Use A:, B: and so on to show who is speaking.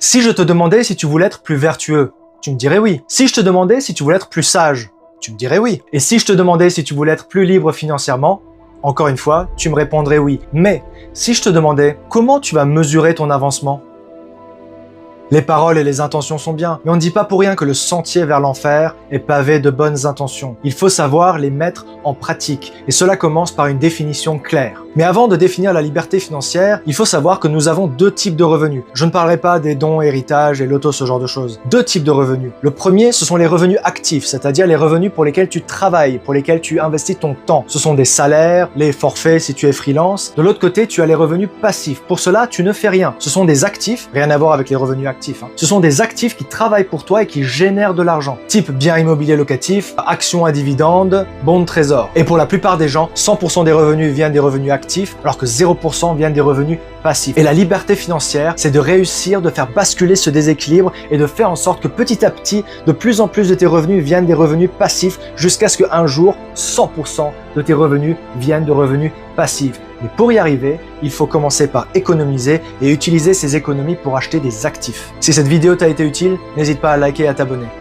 A: Si je te demandais si tu voulais être plus vertueux, tu me dirais oui. Si je te demandais si tu voulais être plus sage, tu me dirais oui. Et si je te demandais si tu voulais être plus libre financièrement, encore une fois, tu me répondrais oui. Mais si je te demandais comment tu vas mesurer ton avancement, les paroles et les intentions sont bien, mais on ne dit pas pour rien que le sentier vers l'enfer est pavé de bonnes intentions. Il faut savoir les mettre en pratique, et cela commence par une définition claire. Mais avant de définir la liberté financière, il faut savoir que nous avons deux types de revenus. Je ne parlerai pas des dons, héritages et loto, ce genre de choses. Deux types de revenus. Le premier, ce sont les revenus actifs, c'est-à-dire les revenus pour lesquels tu travailles, pour lesquels tu investis ton temps. Ce sont des salaires, les forfaits si tu es freelance. De l'autre côté, tu as les revenus passifs. Pour cela, tu ne fais rien. Ce sont des actifs, rien à voir avec les revenus actifs. Ce sont des actifs qui travaillent pour toi et qui génèrent de l'argent. Type bien immobilier locatif, actions à dividendes, bons de trésor. Et pour la plupart des gens, 100% des revenus viennent des revenus actifs, alors que 0% viennent des revenus passifs. Et la liberté financière, c'est de réussir, de faire basculer ce déséquilibre et de faire en sorte que petit à petit, de plus en plus de tes revenus viennent des revenus passifs jusqu'à ce qu'un jour, 100% de tes revenus viennent de revenus passifs. Mais pour y arriver, il faut commencer par économiser et utiliser ces économies pour acheter des actifs. Si cette vidéo t'a été utile, n'hésite pas à liker et à t'abonner.